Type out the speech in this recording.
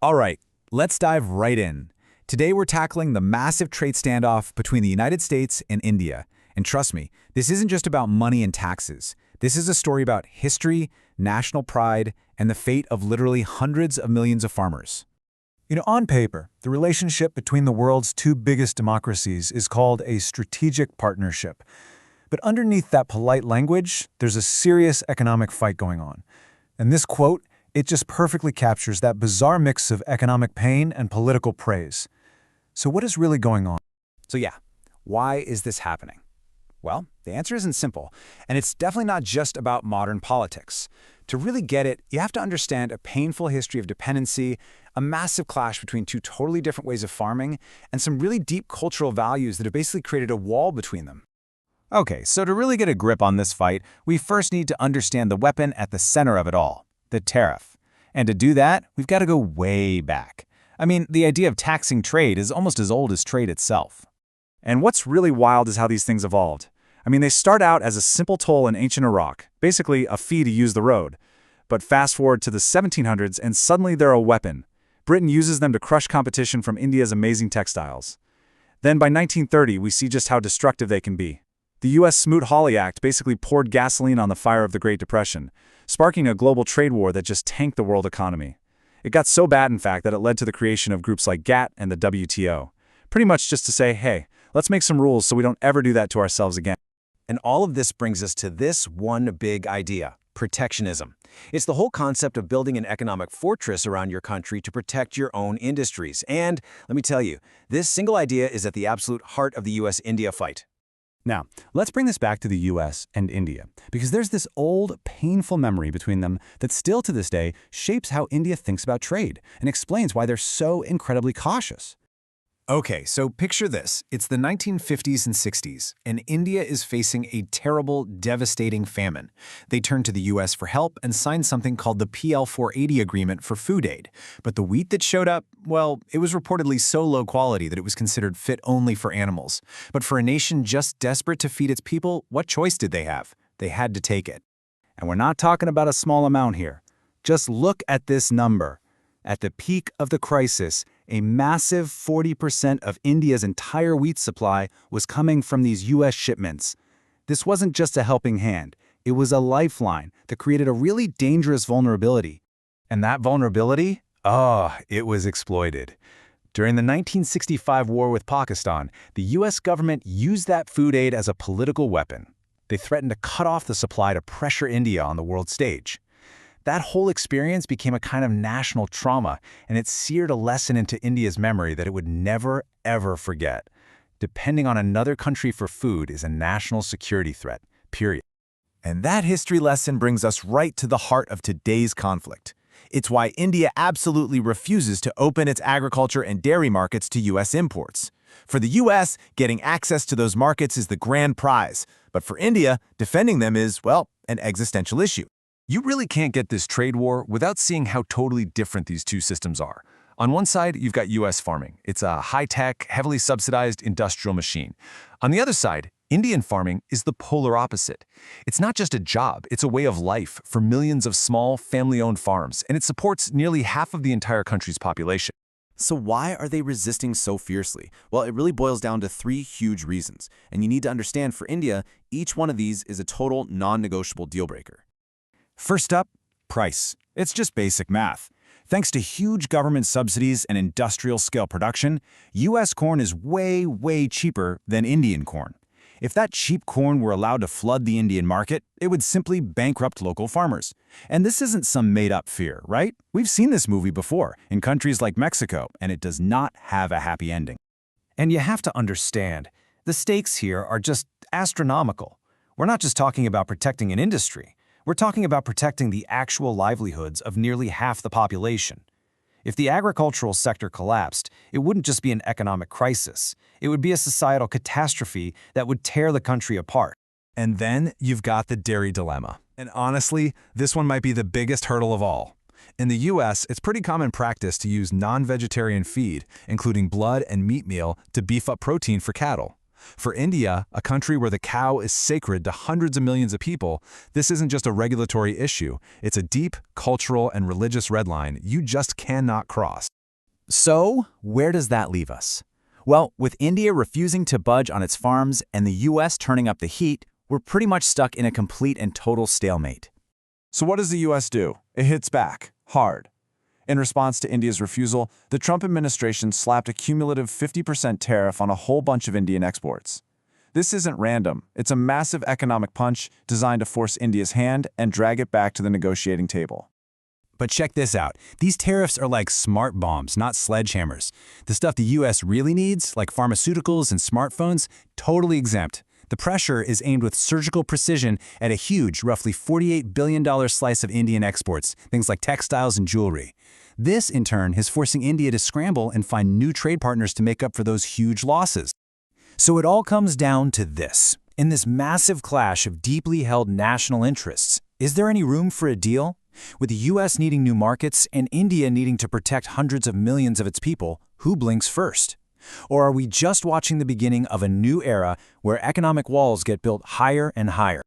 All right, let's dive right in. Today we're tackling the massive trade standoff between the United States and India. And trust me, this isn't just about money and taxes. This is a story about history, national pride, and the fate of literally hundreds of millions of farmers. On paper, the relationship between the world's two biggest democracies is called a strategic partnership. But underneath that polite language, there's a serious economic fight going on. And this quote, it just perfectly captures that bizarre mix of economic pain and political praise. So what is really going on? So yeah, why is this happening? Well, the answer isn't simple, and it's definitely not just about modern politics. To really get it, you have to understand a painful history of dependency, a massive clash between two totally different ways of farming, and some really deep cultural values that have basically created a wall between them. Okay, so to really get a grip on this fight, we first need to understand the weapon at the center of it all, the tariff. And to do that, we've got to go way back. I mean, the idea of taxing trade is almost as old as trade itself. And what's really wild is how these things evolved. I mean, they start out as a simple toll in ancient Iraq, basically a fee to use the road. But fast forward to the 1700s and suddenly they're a weapon. Britain uses them to crush competition from India's amazing textiles. Then by 1930, we see just how destructive they can be. The U.S. Smoot-Hawley Act basically poured gasoline on the fire of the Great Depression, sparking a global trade war that just tanked the world economy. It got so bad, in fact, that it led to the creation of groups like GATT and the WTO. Pretty much just to say, hey, let's make some rules so we don't ever do that to ourselves again. And all of this brings us to this one big idea: protectionism. It's the whole concept of building an economic fortress around your country to protect your own industries. And let me tell you, this single idea is at the absolute heart of the US-India fight. Now, let's bring this back to the US and India, because there's this old, painful memory between them that still to this day shapes how India thinks about trade and explains why they're so incredibly cautious. Okay, so picture this. It's the 1950s and 60s, and India is facing a terrible, devastating famine. They turn to the US for help and sign something called the PL 480 agreement for food aid. But the wheat that showed up, well, it was reportedly so low quality that it was considered fit only for animals. But for a nation just desperate to feed its people, what choice did they have? They had to take it. And we're not talking about a small amount here. Just look at this number. At the peak of the crisis, a massive 40% of India's entire wheat supply was coming from these U.S. shipments. This wasn't just a helping hand. It was a lifeline that created a really dangerous vulnerability. And that vulnerability? It was exploited. During the 1965 war with Pakistan, the U.S. government used that food aid as a political weapon. They threatened to cut off the supply to pressure India on the world stage. That whole experience became a kind of national trauma, and it seared a lesson into India's memory that it would never, ever forget. Depending on another country for food is a national security threat, period. And that history lesson brings us right to the heart of today's conflict. It's why India absolutely refuses to open its agriculture and dairy markets to U.S. imports. For the U.S., getting access to those markets is the grand prize. But for India, defending them is, well, an existential issue. You really can't get this trade war without seeing how totally different these two systems are. On one side, you've got U.S. farming. It's a high-tech, heavily subsidized industrial machine. On the other side, Indian farming is the polar opposite. It's not just a job, it's a way of life for millions of small, family-owned farms, and it supports nearly half of the entire country's population. So why are they resisting so fiercely? Well, it really boils down to three huge reasons. And you need to understand, for India, each one of these is a total non-negotiable deal breaker. First up, price. It's just basic math. Thanks to huge government subsidies and industrial-scale production, U.S. corn is way, way cheaper than Indian corn. If that cheap corn were allowed to flood the Indian market, it would simply bankrupt local farmers. And this isn't some made-up fear, right? We've seen this movie before in countries like Mexico, and it does not have a happy ending. And you have to understand, the stakes here are just astronomical. We're not just talking about protecting an industry. We're talking about protecting the actual livelihoods of nearly half the population. If the agricultural sector collapsed, it wouldn't just be an economic crisis. It would be a societal catastrophe that would tear the country apart. And then you've got the dairy dilemma. And honestly, this one might be the biggest hurdle of all. In the U.S., it's pretty common practice to use non-vegetarian feed, including blood and meat meal, to beef up protein for cattle. For India, a country where the cow is sacred to hundreds of millions of people, this isn't just a regulatory issue. It's a deep cultural and religious red line you just cannot cross. So, where does that leave us? Well, with India refusing to budge on its farms and the US turning up the heat, we're pretty much stuck in a complete and total stalemate. So what does the US do? It hits back, hard. In response to India's refusal, the Trump administration slapped a cumulative 50% tariff on a whole bunch of Indian exports. This isn't random. It's a massive economic punch designed to force India's hand and drag it back to the negotiating table. But check this out. These tariffs are like smart bombs, not sledgehammers. The stuff the US really needs, like pharmaceuticals and smartphones, totally exempt. The pressure is aimed with surgical precision at a huge, roughly $48 billion slice of Indian exports, things like textiles and jewelry. This, in turn, is forcing India to scramble and find new trade partners to make up for those huge losses. So it all comes down to this. In this massive clash of deeply held national interests, is there any room for a deal? With the US needing new markets and India needing to protect hundreds of millions of its people, who blinks first? Or are we just watching the beginning of a new era where economic walls get built higher and higher?